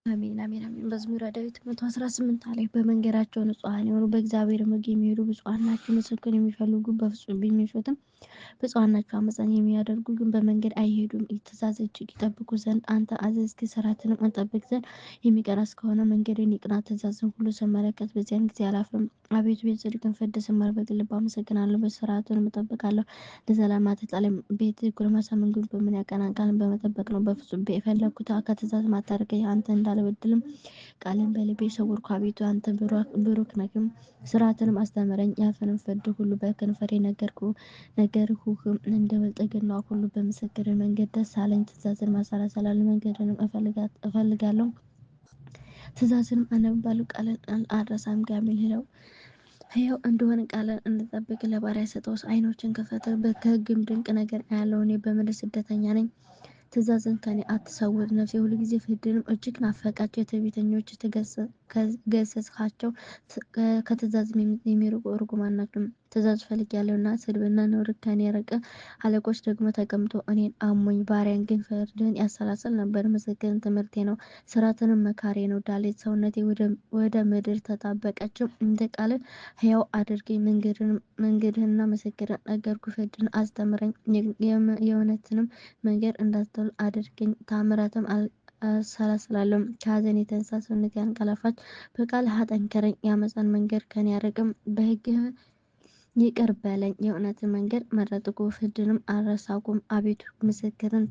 አሜን አሜን አሜን። መዝሙረ ዳዊት 118 ላይ በመንገዳቸው ንጹሐን የሆኑ በእግዚአብሔር ሕግ የሚሄዱ ብፁዓን ናቸው። ምስክር የሚፈልጉ በፍጹም ቢሚሹትም ብፁዓን ናቸው። አመፃን የሚያደርጉ ግን በመንገድ አይሄዱም። ትእዛዝ እጅግ ይጠብቁ ዘንድ አንተ አዘዝክ። ሥርዓትንም እንጠብቅ ዘንድ የሚቀና እስከሆነ መንገድን ይቅና። ትእዛዝን ሁሉ ስመለከት በዚያን ጊዜ አላፍርም። አቤቱ የጽድቅን ፍርድ ስማር በልቤ አመሰግናለሁ። በሥርዓትህም እጠብቃለሁ። ለዘላለም አትጣለኝ። ቤትህ ጎልማሳ መንገዱን በምን ያቀናል? ቃልን በመጠበቅ ነው። በፍጹም የፈለግሁት ከትእዛዝ አታርቀኝ። አንተ እንዳልበድልም ቃልን በልቤ ሰወርኩ። አቤቱ አንተ ብሩክ ነህ። ሥርዓትንም አስተምረኝ። የአፍህንም ፍርድ ሁሉ በከንፈሬ ነገርሁህ። እንደ ብልጥግናዋ ሁሉ በምስክርህ መንገድ ደስ አለኝ። ትእዛዝን ማሰላሰላለሁ፣ መንገድንም እፈልጋለሁ። ትእዛዝንም አነብባለሁ፣ ቃልን አልረሳም። ጋሚል ነው ሕያው እንደሆነ ቃልን እንጠብቅ። ለባሪያ ስጠው፣ ዓይኖችን ክፈት፣ ከሕግም ድንቅ ነገር አያለሁ። እኔ በምድር ስደተኛ ነኝ። ትእዛዝን ከኔ አትሰውር። ነፍሴ ሁልጊዜ ፍርድንም እጅግ ናፈቃች። የትዕቢተኞች ገሰጽሃቸው፣ ከትእዛዝም የሚርቁ ርጉማን ናቸው። ትእዛዝ ፈልጌአለሁና ስድብና ነውር ከኔ ራቅ። አለቆች ደግሞ ተቀምጠው እኔን አሙኝ። ባሪያን ግን ፍርድህን ያሰላስል ነበር። ምስክርን ትምህርቴ ነው፣ ሥርዓትንም መካሪዬ ነው። ዳሌት ሰውነቴ ወደ ምድር ተጣበቀች። እንደ ቃልህ ሕያው አድርገኝ። መንገድህንና ምስክርህን ነገርኩህ። ፍርድን አስተምረኝ፣ የእውነትንም መንገድ እንዳስተውል አድርገኝ። ተአምራትም አሰላስላለሁ። ከሐዘን የተነሳ ሰውነቴ አንቀላፋች። በቃልህ አጠንክረኝ፣ የዓመፃን መንገድ ከኔ አርቅም። በሕግህ ይቅር በለኝ። የእውነትን መንገድ መረጥኩ፣ ፍርድንም አልረሳኩም። አቤቱ ምስክርን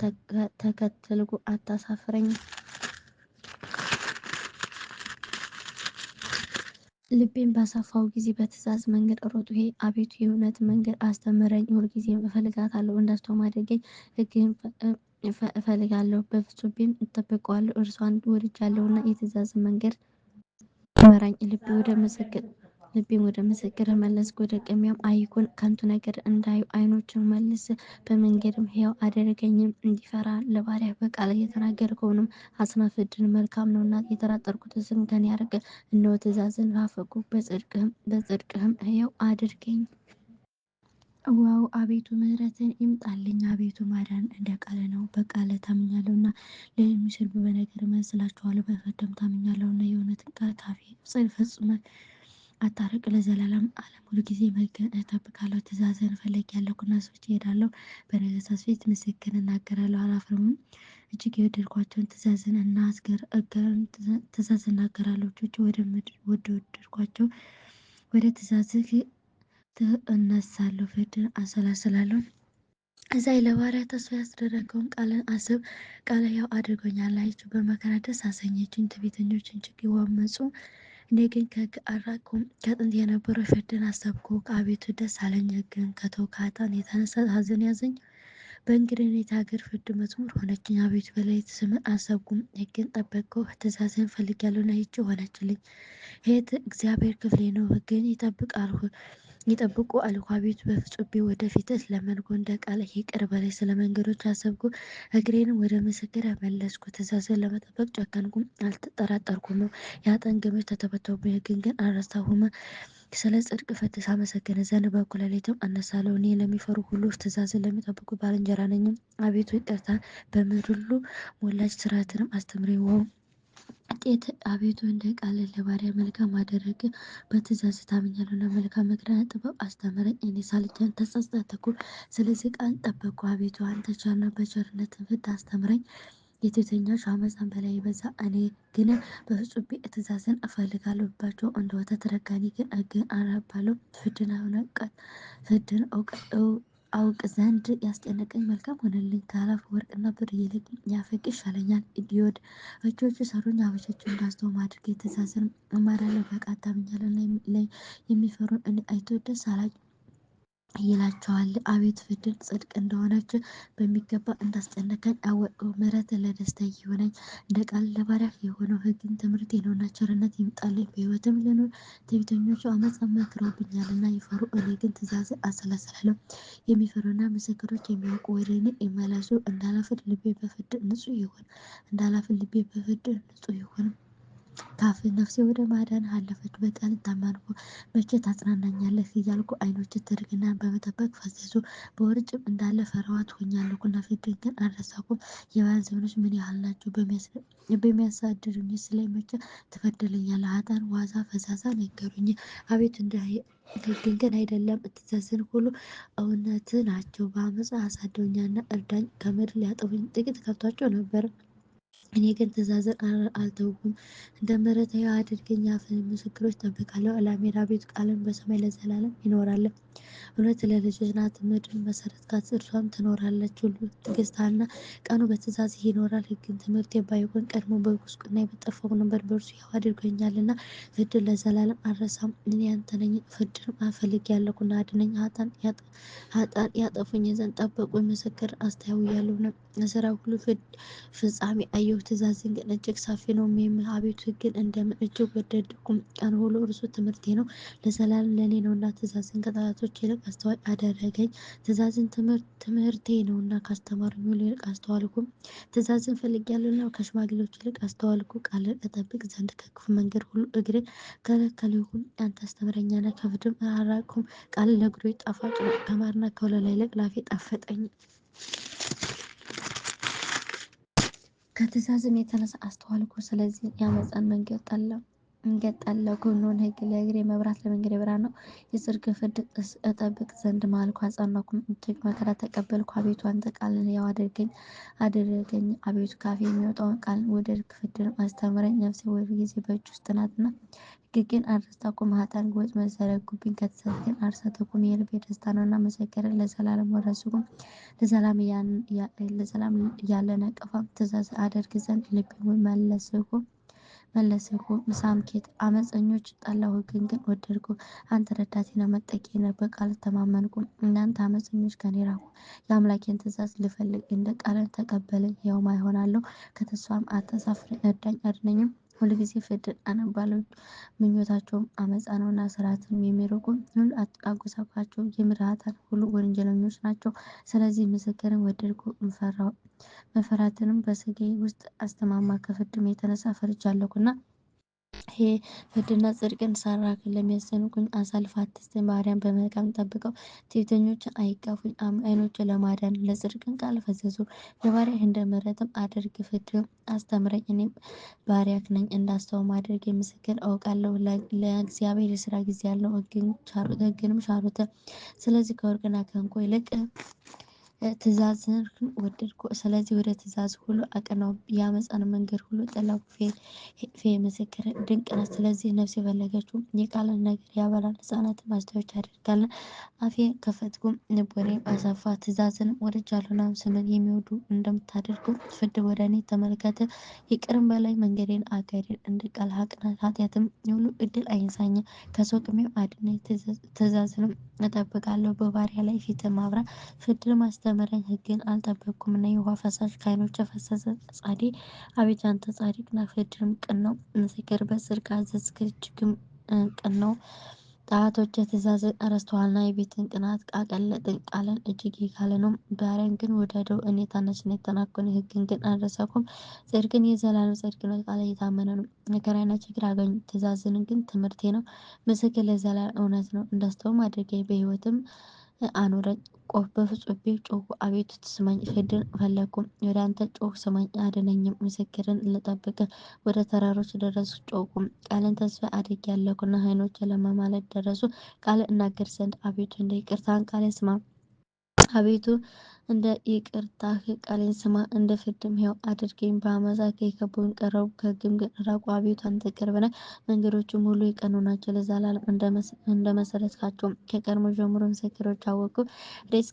ተከተልኩ፣ አታሳፍረኝ። ልቤን ባሰፋው ጊዜ በትእዛዝ መንገድ ሮጥሁ። አቤቱ የእውነትን መንገድ አስተምረኝ፣ ሁልጊዜም እፈልጋታለሁ። እንዳስተውል አድርገኝ። ሕግህን እፈልጋለሁ፣ በፍጹም እጠብቀዋለሁ። እርሷን ወድጃለሁና የትእዛዝን መንገድ ምራኝ። ልቤም ወደ ምስክርህ መለስኩ፣ ወደ ቅሚያም አይኩን። ከንቱ ነገር እንዳዩ ዓይኖችን መልስ፣ በመንገድም ሕያው አድርገኝም። እንዲፈራ ለባሪያህ በቃልህ የተናገርከውንም አጽና። ፍርድህ መልካም ነውና የተጠራጠርኩትን ከኔ አርቅ። እነሆ ትእዛዝን ናፈቅሁ፣ በጽድቅህም ሕያው አድርገኝ። ዋው! አቤቱ ምሕረትን ይምጣልኝ። አቤቱ ማዳን እንደ ቃልህ ነው። በቃልህ ታምኛለሁና ለሚሰድቡ በነገር እመስላቸዋለሁ። በፍርድም ታምኛለሁና የእውነትን ቃል ካፌ ፈጽመህ አታርቅ። ለዘላለም ዓለም ሁልጊዜ ሕግህን እጠብቃለሁ። ትእዛዝህን ፈለግያለሁና ሰዎች እሄዳለሁ። በነገሥታት ፊት ምስክር እናገራለሁ፣ አላፍርምም። እጅግ የወደድኳቸውን ትእዛዝ እናገራለሁ። እጆቼ ወደ ወደድኳቸው ወደ ትእዛዝህ እነሳለሁ። ፍርድን አሰላስላለሁ። እዚያ ለባሪያ ተስፋ ያስደረገውን ቃልን አስብ። ቃልህ ሕያው አድርጎኛል። አይቼ በመከራ ደስ አሰኘችኝ። ትዕቢተኞች እጅግ አመፁ፣ እኔ ግን ከሕግ አልራቅሁም። ከጥንት የነበረው ፍርድን አሰብኩ። አቤቱ ደስ አለኝ። ሕግን ከተውሁ ከኃጥአን የተነሳ ኀዘን ያዘኝ። በእንግድነት ሀገር ፍርድ መዝሙር ሆነችኝ። አቤቱ በሌሊት ስምህን አሰብኩ፣ ሕግን ጠበቅሁ። ትእዛዝህን ፈልጌአለሁና ይህች ሆነችልኝ። ሄት እግዚአብሔር ክፍሌ ነው፣ ሕግን ይጠብቁ አልሁ። አቤቱ በፍጹም ወደ ፊትህ ለመንሁ። እንደ ቃልህ ይቅር በለኝ። ስለ መንገዶች አሰብኩ፣ እግሬንም ወደ ምስክርህ መለስኩ። ትእዛዝህን ለመጠበቅ ጨከንኩ፣ አልተጠራጠርኩም። የኃጥአን ግንቦች ተተበተቡብኝ፣ ሕግህን ግን አልረሳሁም። ስለ ጽድቅ ፍትህ አመሰግን ዘንድ በእኩለ ሌሊትም እነሳለሁ። እኔ ለሚፈሩ ሁሉ ትእዛዝን ለሚጠብቁ ባልንጀራ ነኝ። አቤቱ ይቅርታ በምድር ሁሉ ሞላች። ሥርዓትንም አስተምረኝ። ውጤት አቤቱ እንደ ቃልህ ለባሪያ መልካም አደረግህ። በትእዛዝህ ታምኛለሁና መልካም ምክርህን ጥበብ አስተምረኝ። እኔ ሳልጃን ተጸጸትኩ፣ ስለዚህ ቃል ጠበቅኩ። አቤቱ አንተ ቸር ነህ፣ በቸርነትህ ፍርድ አስተምረኝ። የትዕቢተኞች ዓመፃ በላዬ በዛ፣ እኔ ግን በፍጹም ትእዛዝን እፈልጋለሁ። ልባቸው እንደ ወተት ረጋ፣ እኔ ግን ሕግህን አነብባለሁ። ፍርድን አውቅ ዘንድ ያስጨነቀኝ መልካም ሆነልኝ። ከአእላፍ ወርቅና ብር ይልቅ ያፌቅ ይሻለኛል። እጆች ሰሩኝ፣ አበጆች እንዳስተውል አድርገኝ። ትእዛዝን እማራለሁ፣ በቃልህ ታምኛለሁና የሚፈሩን እኔ አይተው ደስ አላቸው ይላቸዋል። አቤቱ ፍርድን ጽድቅ እንደሆነች በሚገባ እንዳስጨነቀኝ አወቅሁ። ምሕረትህ ለደስታዬ ይሁነኝ፣ እንደ ቃልህ ለባሪያህ የሆነው ሕግን ትምህርቴ ነውና። ቸርነት ይምጣልኝ፣ በሕይወትም ልኑር። ትዕቢተኞች ዓመፃን መክረውብኛልና ይፈሩ፣ እኔ ግን ትእዛዝህን አሰላስላለሁ። የሚፈሩና ምስክሮች የሚያውቁ ወደ እኔ ይመለሱ። እንዳላፍር ልቤ በፍርድ ንጹሕ ይሁን። ካፍ ነፍሴ ወደ ማዳን አለፈች። በቃል ታመንኩ መቼ ታጽናናኛለህ እያልኩ አይኖች ትርግና በመጠበቅ ፈዘዙ። በውርጭም እንዳለ ፈራዋት ሆኛለሁና ፊትህን ግን አልረሳሁም። የባህር ዘመኖች ምን ያህል ናቸው? በሚያሳድዱኝ ላይ መቼ ትፈርድልኛለህ? ኃጥአን ዋዛ ፈዛዛ ነገሩኝ። አቤቱ እንደ ሕግህ ግን አይደለም፣ ትእዛዝህን ሁሉ እውነት ናቸው። በአመፃ አሳደውኛልና እርዳኝ። ከምድር ሊያጠፉኝ ጥቂት ከብቷቸው ነበር፣ እኔ ግን ትእዛዝን አልተውኩም። እንደ ምሕረትህ አድርገኝ። የአፍህን ምስክሮች እጠብቃለሁ። አላሜን አቤቱ ቃልን በሰማይ ለዘላለም ይኖራል። እውነት ለልጆች ናት፣ ምድርን መሰረትካት፣ እርሷም ትኖራለች። ሁሉ ትዕግስትህና ቀኑ በትእዛዝህ ይኖራል። ሕግን ትምህርቴ ባይሆን ቀድሞ በጉስቁልና በጠፋሁ ነበር። በእርሱ ሕያው አድርጎኛልና ፍርድን ለዘላለም አልረሳም። እኔ ያንተ ነኝ፣ ፍርድንም ፈልጌአለሁና አድነኝ። ኃጥአን ያጠፉኝ ዘንድ ጠበቁኝ፣ ምስክር አስተውያለሁና ለሥራ ሁሉ ፍጻሜ አየሁ። ትእዛዝህን ግን እጅግ ሰፊ ነው። አቤቱ ሕግን እንደምን እጅግ ወደድኩ። ቀን ሁሉ እርሱ ትምህርቴ ነው፣ ለዘላለም ለእኔ ነውና። ትእዛዝህን ከጠላቶች ይልቅ አስተዋይ አደረገኝ። ትእዛዝን ትምህርቴ ነውና ካስተማሩኝ ሁሉ ይልቅ አስተዋልኩ። ትእዛዝን ፈልጌአለሁና ከሽማግሌዎች ይልቅ አስተዋልኩ። ቃልን እጠብቅ ዘንድ ከክፉ መንገድ ሁሉ እግሬን ከለከልሁ። አንተ አስተምረኛለህ፣ ከፍርድም አልራቅሁም። ቃል ለእግሮቼ ጣፋጭ ነው፣ ከማርና ከወለላ ይልቅ ለአፌ ጣፈጠኝ። ከትእዛዝም የተነሳ አስተዋልኩ። ስለዚህ የዓመፃን መንገድ ጠላሁ። የኖህን ሕግ ለእግሬ መብራት ለመንገዴ ብርሃን ነው። የጽድቅን ፍርድ እጠብቅ ዘንድ ማልኩ፣ አጸናሁም፣ እጅግ መከራ ተቀበልኩ። አቤቱ አንተ ቃልን ሕያው አድርገኝ። አቤቱ ከአፌ የሚወጣውን ቃል ውደድ፣ ፍርድንም አስተምረኝ። ነፍሴ ሁልጊዜ በእጅ ውስጥ ናትና ሕግህን አልረሳሁም። ኃጥአን ወጥመድ ዘረጉብኝ፣ ከትእዛዝህ ግን አልሳትሁም። የልቤ ደስታ ነውና ምስክርህን ለዘላለም ወረስሁ። ለዘላለም ያለ ነቀፋ ትእዛዝህን አደርግ ዘንድ ልቤን መለስሁ። ሳምኬት አመፀኞች ጠላሁ፣ ሕግህን ግን ወደድሁ። አንተ ረዳቴ ነህ፣ መጠጊያዬ ነህ፣ በቃልህ ተማመንሁ። እናንተ አመፀኞች ከእኔ ራቁ። የአምላኬን ትእዛዝ ልፈልግ፣ እንደ ቃልህ ተቀበለኝ። ሕያው እሆናለሁ፣ ከተስፋም አታሳፍረኝ። እርዳኝ አድነኝም። ሁልጊዜ ፍርድን አነባለሁ፣ ምኞታቸውም አመፃ ነውና። ሥርዓትንም የሚርቁ ሁሉ አጎሳቋላቸው። የምድር ኃጥአን ሁሉ ወንጀለኞች ናቸው። ስለዚህ ምስክርን ወደድሁ፣ መፈራትንም በሥጋዬ ውስጥ አስተማማሁ። ከፍርድም የተነሳ ፈርቻለሁና ፍርድና ጽድቅን ሠራህ። ለሚያስጨንቁኝ አሳልፈህ አትስጠኝ። ባሪያን በመልካም ጠብቀው፣ ትዕቢተኞችን አይጋፉኝ። ዓይኖቼ ለማዳን ለጽድቅን ቃል ፈዘዙ። ለባሪያህ እንደ ምሕረትም አድርግ፣ ፍርድንም አስተምረኝ። እኔም ባሪያህ ነኝ፣ እንዳስተውም አድርገኝ። ምስክር አውቃለሁ፣ ለእግዚአብሔር የሥራ ጊዜ አለው። ሕግንም ሻሩት። ስለዚህ ከወርቅና ከዕንቍ ይልቅ ትእዛዝህን ወደድሁ። ስለዚህ ወደ ትእዛዝህ ሁሉ አቀናሁ፣ የዓመፃን መንገድ ሁሉ ጠላሁ። ምስክር ድንቅ ነው፣ ስለዚህ ነፍሴ ፈለገችው። የቃልህን ነገር ያበራል፣ ሕፃናትን ማስተዋዮች ያደርጋል። አፌን ከፈትሁ፣ ልቡናዬም አሰፋ። ትእዛዝህንም ወድጃለሁና ስምህን የሚወድዱ እንደምታደርጉ ፍርድ ወደ እኔ ተመልከት። ይቅርም በለኝ፣ መንገዴን አካሄድን እንደ ቃልህ አቅና። ኃጢአትም ሁሉ እድል አይንሳኝ፣ ከሰው ቅሚያም አድነኝ። ትእዛዝህንም እጠብቃለሁ፣ በባሪያህ ላይ ፊትህን አብራ። ፍርድንም አስተምረኝ፣ ሕግህን አልጠበቅሁምና። የውኃ ፈሳሽ ከዓይኖቼ ፈሰሰ። አቤቱ አንተ ጻድቅ ነህ፣ ፍርድህም ቅን ነው። ምስክር በጽድቅ አዘዝክ፣ እጅግም ቅን ነው። ጠላቶቼ ትእዛዝህን ረስተዋልና የቤትህን ቅንዓት አቀለጥህ። ቃልህ እጅግ የጋለ ነው፣ ባሪያን ግን ውደደው። እኔ ታናሽና የተናቅሁ ነኝ፣ ሕግህን ግን አልረሳሁም። ጽድቅን የዘላለም ጽድቅ ነው፣ ቃልህ የታመነ ነው። መከራና ችግር አገኙኝ፣ ትእዛዝህን ግን ትምህርቴ ነው። ምስክር ለዘላለም እውነት ነው። እንዳስተውም አድርገኝ፣ በሕይወትም አኑረኝ። በፍጹም ልቤ ጮኽሁ፣ አቤቱ ስማኝ። ፍርድን ፈለግሁ፣ ወደ አንተ ጮኽሁ፣ ስማኝ አድነኝም። ምስክርን ልጠብቅ ወደ ተራሮች ደረስሁ፣ ጮኽሁም። ቃልን ተስፋ አድርጌአለሁና ዓይኖቼ ለማማለድ ደረሱ። ቃልን እናገር ዘንድ አቤቱ እንደ ይቅርታህ ቃሌን ስማ። አቤቱ እንደ ይቅርታህ ቃሌን ስማ፣ እንደ ፍርድም ሕያው አድርገኝ። በዓመፃ የከበቡኝ ቀረቡ፣ ከሕግም ግን ራቁ። አቤቱ አንተ ቅርብ ነህ፣ መንገዶችም ሁሉ የቀኑ ናቸው። ለዘላለም እንደመሰረትካቸው ከቀድሞ ጀምሮ ምስክሮች አወቅሁ። እኔስ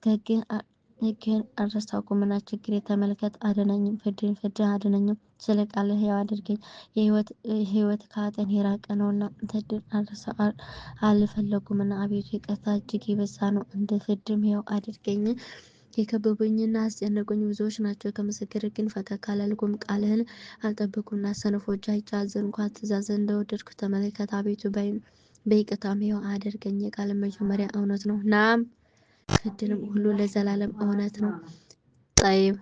ሕግህን አልረሳሁምና ችግሬን ተመልከት፣ አድነኝም። ፍርድን አድነኝም፣ ስለ ቃልህ ሕያው አድርገኝ። ሕይወት ከኃጥአን የራቀ ነውና ፍርድን አልፈለጉምና። አቤቱ ይቅርታህ እጅግ የበዛ ነው፣ እንደ ፍርድም ሕያው አድርገኝ። የከበቡኝና ያስጨነቁኝ ብዙዎች ናቸው፣ ከምስክርህ ግን ፈቀቅ አላልኩም። ቃልህን አልጠበቅሁምና ሰነፎች አይቼ አዘንሁ። ትእዛዝህን እንደወደድሁ ተመልከት። አቤቱ በይቅርታም ሕያው አድርገኝ። የቃል መጀመሪያ እውነት ነው፣ ናም ፍርድንም ሁሉ ለዘላለም እውነት ነው። ጠይብ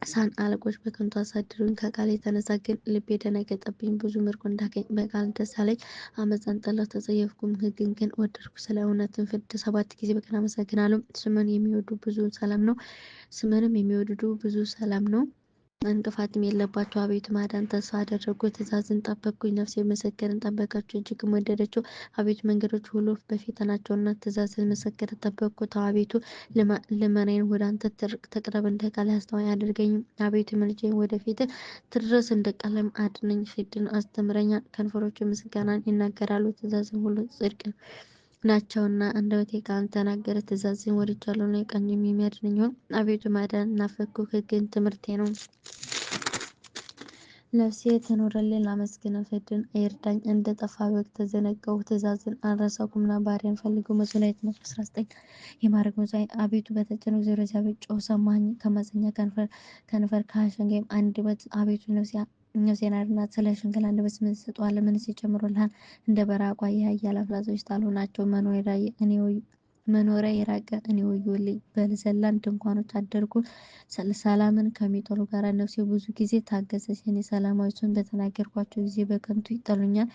ሳን አለቆች በከንቱ አሳደዱኝ። ከቃል የተነሳ ግን ልቤ ደነገጠብኝ። ብዙ ምርኮ እንዳገኝ በቃል ደስ አለኝ። አመፃን ጠላሁ ተጸየፍኩም፣ ሕግን ግን ወደድኩ። ስለ እውነትም ፍርድ 7 ጊዜ በቀን አመሰግናለሁ። ስምን የሚወዱ ብዙ ሰላም ነው። ስምንም የሚወድዱ ብዙ ሰላም ነው። እንቅፋትም የለባቸው። አቤቱ ማዳን ተስፋ አደረጉ። ትእዛዝን ጠበቅኩኝ። ነፍሴ ምስክርን ጠበቀችው፣ እጅግም ወደደችው። አቤቱ መንገዶች ሁሉ በፊት ናቸውና ትእዛዝን ምስክር ጠበቅኩት። አቤቱ ልመናዬን ወደ አንተ ትቅረብ፣ እንደ ቃልህ አስተዋይ አድርገኝ። አቤቱ ምልጃዬን ወደ ፊትህ ትድረስ፣ እንደ ቃልህም አድነኝ። ፍርድን አስተምረኛል፣ ከንፈሮች ምስጋናን ይናገራሉ። ትእዛዝን ሁሉ ጽድቅ ናቸውና አንደበቴ ቃልን ተናገረ። ትእዛዝህን ወድጃለሁና የቀኙም የሚያድነኝ ሆን። አቤቱ ማዳን ናፈቅሁ፣ ሕግን ትምህርቴ ነው። ነፍሴ ትኑርልኝ ላመስግንህ፣ ፍርድን አይርዳኝ። እንደ ጠፋ በግ ተዘነጋሁ፣ ትእዛዝን አልረሳሁምና። ባሪያን ፈልጉ። መዝሙር 19 የማዕረግ መጽዋዕት። አቤቱ በተጨነቁ ጊዜ ወደ እግዚአብሔር ጮኽሁ፣ ሰማኸኝ። ከዓመፀኛ ከንፈር ከአሸንጋይም አንደበት አቤቱ ነፍሴን አድናት። ስለ ሽንገላ አንደበት ምን ትሰጠዋለህ? ምንስ ይጨምሩልሃል? እንደ በረሃ ቋያ የኃያላን ፍላጾች ጣሉ ናቸው። መኖሪያ የራቀ እኔ ወዮልኝ። በዘላን ድንኳኖች አደርኩ። ሰላምን ከሚጠሉ ጋር ነፍሴ ብዙ ጊዜ ታገሰች። እኔ ሰላማዊቱን በተናገርኳቸው ጊዜ በከንቱ ይጠሉኛል።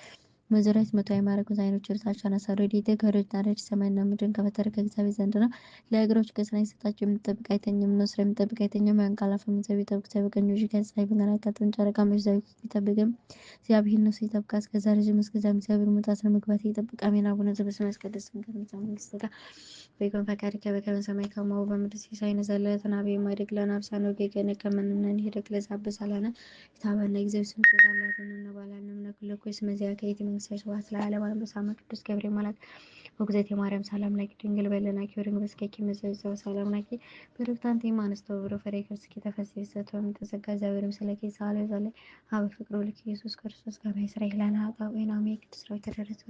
መዝሙር 100 የማዕረግ ዓይኖች ወደ ታች አነሳለሁ። ረድኤቴ ከወዳጅ ረድኤት ሰማይና ምድርን ከፈጠረ ከእግዚአብሔር ዘንድ ነው። ለእግሮች ገጽን የሰጣቸው የሚጠብቅ አይተኛም፣ እነሆ ስለሚጠብቅ አይተኛም አያንቀላፋም። እግዚአብሔር ቢጠብቅ እግዚአብሔር በቀኙ ይዤ ከፀሐይ ብርሃን አያቃጥልም። ጨረቃም እግዚአብሔር ቢጠብቅም እግዚአብሔር ነፍሱን ይጠብቃል። እስከዛሬ ድረስ እስከዚያም እግዚአብሔር መውጣትና መግባቴን ይጠብቅ። አሜን። አቡነ ዘበሰማያት ይትቀደስ ስምከ ትምጻእ መንግሥትከ ወይኩን ፈቃድከ በከመ በሰማይ ከማሁ በምድር ሲሳየነ ዘለለዕለትነ ሀበነ ኅድግ ለነ አበሳነ ወጌጋየነ ከመ ንሕነኒ ኅድግ ለዘአበሰ ለነ ኢታብአነ እግዚእ ውስተ ዛላትነ ባልሐነ እምነኩ እስመ ዚአከ ይእቲ መንግሥተ ስብሐት ለዓለመ ዓለም። በሰላመ ቅዱስ ገብርኤል መልአክ ወእግዝእትየ ማርያም ሰላም ለኪ ድንግል በሕሊናኪ ወድንግል በሥጋኪ እም እምይእዜሰ ሰላም ለኪ በዕረፍተ አንትሙ እምአንስቶ ብሩክ ፍሬ ከርሥኪ ተፈሥሒ ፍስሕቶ እምይእዜሰ እግዚአብሔር ምስሌኪ ሣህሉ ዘለዓለመ ሀበ ፍቅሩ ልክ ኢየሱስ ክርስቶስ ከመ ይስረይ ለነ ኃጣውኢነ አሜን። ቅድስት ዳዊት ተደረሰ